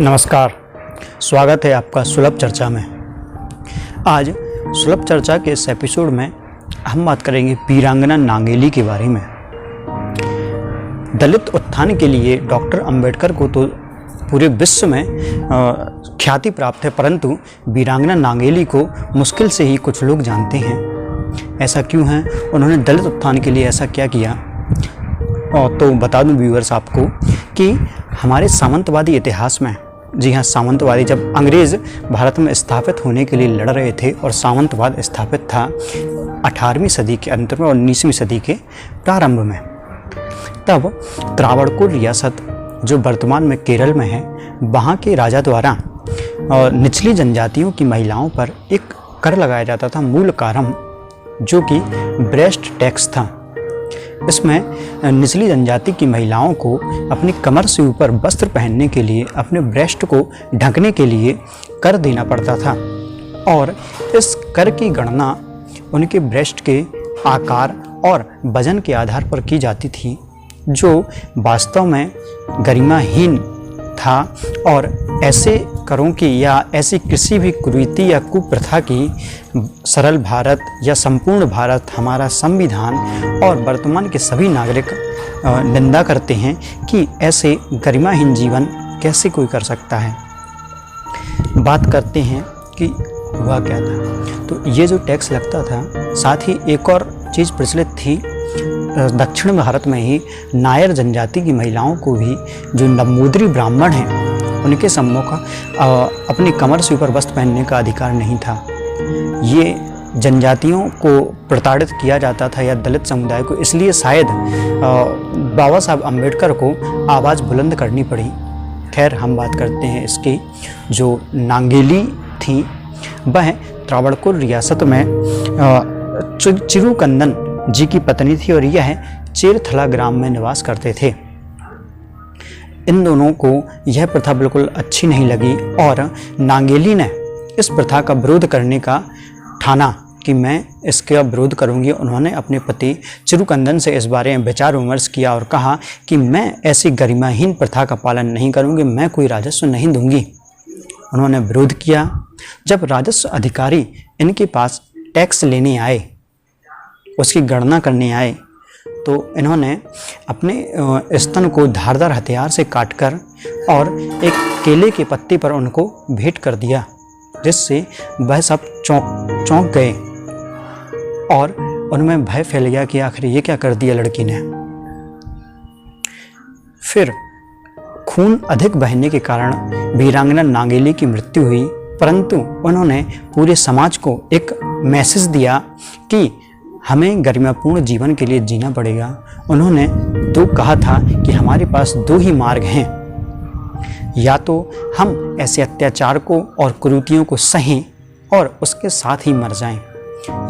नमस्कार, स्वागत है आपका सुलभ चर्चा में। आज सुलभ चर्चा के इस एपिसोड में हम बात करेंगे वीरांगना नांगेली के बारे में। दलित उत्थान के लिए डॉक्टर अंबेडकर को तो पूरे विश्व में ख्याति प्राप्त है, परंतु वीरांगना नांगेली को मुश्किल से ही कुछ लोग जानते हैं। ऐसा क्यों है? उन्होंने दलित उत्थान के लिए ऐसा क्या किया? और तो बता दूं व्यूअर्स आपको कि हमारे सामंतवादी इतिहास में, जी हाँ, सामंतवादी, जब अंग्रेज़ भारत में स्थापित होने के लिए लड़ रहे थे और सामंतवाद स्थापित था 18वीं सदी के अंत में और 19वीं सदी के प्रारंभ में, तब त्रावणकोर रियासत जो वर्तमान में केरल में है, वहाँ के राजा द्वारा निचली जनजातियों की महिलाओं पर एक कर लगाया जाता था, मूल कारम, जो कि ब्रेस्ट टैक्स था। इसमें निचली जनजाति की महिलाओं को अपनी कमर से ऊपर वस्त्र पहनने के लिए, अपने ब्रेस्ट को ढकने के लिए कर देना पड़ता था और इस कर की गणना उनके ब्रेस्ट के आकार और वजन के आधार पर की जाती थी, जो वास्तव में गरिमाहीन था और ऐसे करों की या ऐसी किसी भी कुरीति या कुप्रथा की सरल भारत या संपूर्ण भारत, हमारा संविधान और वर्तमान के सभी नागरिक निंदा करते हैं कि ऐसे गरिमाहीन जीवन कैसे कोई कर सकता है। बात करते हैं कि हुआ क्या था। तो ये जो टैक्स लगता था, साथ ही एक और चीज़ प्रचलित थी दक्षिण भारत में ही, नायर जनजाति की महिलाओं को भी, जो नवमूद्री ब्राह्मण हैं, उनके सम्मुख अपनी कमर से ऊपर वस्त्र पहनने का अधिकार नहीं था। ये जनजातियों को प्रताड़ित किया जाता था या दलित समुदाय को, इसलिए शायद बाबा साहब अम्बेडकर को आवाज़ बुलंद करनी पड़ी। खैर, हम बात करते हैं इसकी। जो नांगेली थी वह त्रावणकोर रियासत में चिरुकंदन जी की पत्नी थी और यह चेरथला ग्राम में निवास करते थे। इन दोनों को यह प्रथा बिल्कुल अच्छी नहीं लगी और नांगेली ने इस प्रथा का विरोध करने का ठाना कि मैं इसका विरोध करूंगी। उन्होंने अपने पति चिरुकंदन से इस बारे में विचार विमर्श किया और कहा कि मैं ऐसी गरिमाहीन प्रथा का पालन नहीं करूंगी, मैं कोई राजस्व नहीं दूंगी। उन्होंने विरोध किया। जब राजस्व अधिकारी इनके पास टैक्स लेने आए, उसकी गणना करने आए, तो इन्होंने अपने स्तन को धारदार हथियार से काटकर और एक केले के पत्ते पर उनको भेंट कर दिया, जिससे वह सब चौंक गए और उनमें भय फैल गया कि आखिर ये क्या कर दिया लड़की ने। फिर खून अधिक बहने के कारण वीरांगना नांगेली की मृत्यु हुई, परंतु उन्होंने पूरे समाज को एक मैसेज दिया कि हमें गरिमापूर्ण जीवन के लिए जीना पड़ेगा। उन्होंने तो कहा था कि हमारे पास दो ही मार्ग हैं, या तो हम ऐसे अत्याचार को और कुरीतियों को सहें और उसके साथ ही मर जाएं,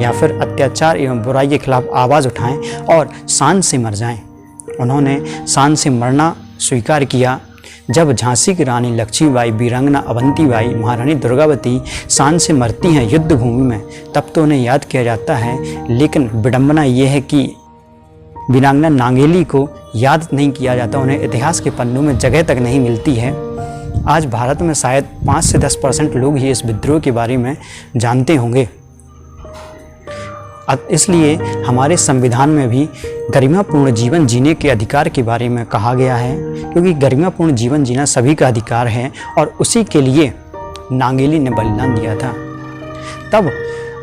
या फिर अत्याचार एवं बुराई के खिलाफ आवाज़ उठाएं और शान से मर जाएं। उन्होंने शान से मरना स्वीकार किया। जब झांसी की रानी लक्ष्मीबाई, वीरांगना अवंतीबाई, महारानी दुर्गावती शान से मरती हैं युद्ध भूमि में, तब तो उन्हें याद किया जाता है, लेकिन विडंबना ये है कि वीरांगना नांगेली को याद नहीं किया जाता, उन्हें इतिहास के पन्नों में जगह तक नहीं मिलती है। आज भारत में शायद 5 से 10% लोग ही इस विद्रोह के बारे में जानते होंगे। इसलिए हमारे संविधान में भी गरिमापूर्ण जीवन जीने के अधिकार के बारे में कहा गया है, क्योंकि गरिमापूर्ण जीवन जीना सभी का अधिकार है और उसी के लिए नांगेली ने बलिदान दिया था। तब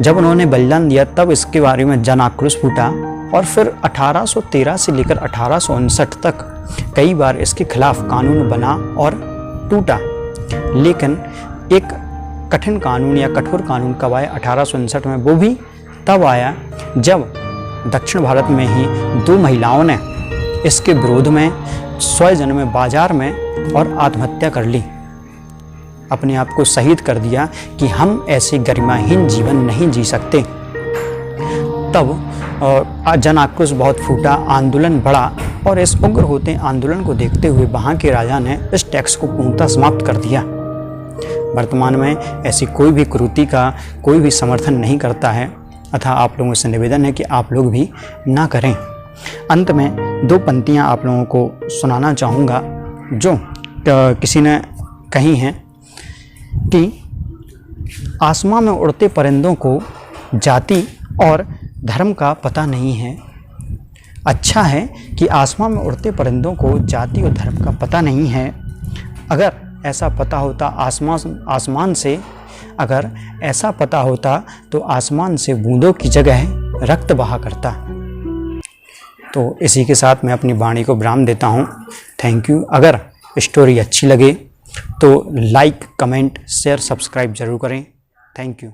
जब उन्होंने बलिदान दिया, तब इसके बारे में जन आक्रोश फूटा और फिर 1813 से लेकर 1859 तक कई बार इसके खिलाफ कानून बना और टूटा। लेकिन एक कठिन कानून या कठोर कानून कब आया 1859 में? वो भी तब आया जब दक्षिण भारत में ही 2 महिलाओं ने इसके विरोध में स्वजन में बाजार में और आत्महत्या कर ली, अपने आप को शहीद कर दिया कि हम ऐसे गरिमाहीन जीवन नहीं जी सकते। तब जन आक्रोश बहुत फूटा, आंदोलन बढ़ा और इस उग्र होते आंदोलन को देखते हुए वहाँ के राजा ने इस टैक्स को पूर्णतः समाप्त कर दिया। वर्तमान में ऐसी कोई भी कुरीति का कोई भी समर्थन नहीं करता है, अतः आप लोगों से निवेदन है कि आप लोग भी ना करें। अंत में 2 पंक्तियाँ आप लोगों को सुनाना चाहूँगा, जो किसी ने कही हैं कि आसमां में उड़ते परिंदों को जाति और धर्म का पता नहीं है। अच्छा है कि आसमां में उड़ते परिंदों को जाति और धर्म का पता नहीं है। अगर ऐसा पता होता आसमान से, अगर ऐसा पता होता तो आसमान से बूंदों की जगह रक्त बहा करता। तो इसी के साथ मैं अपनी वाणी को विराम देता हूँ। Thank you. अगर स्टोरी अच्छी लगे तो लाइक, कमेंट, शेयर, सब्सक्राइब जरूर करें। Thank you.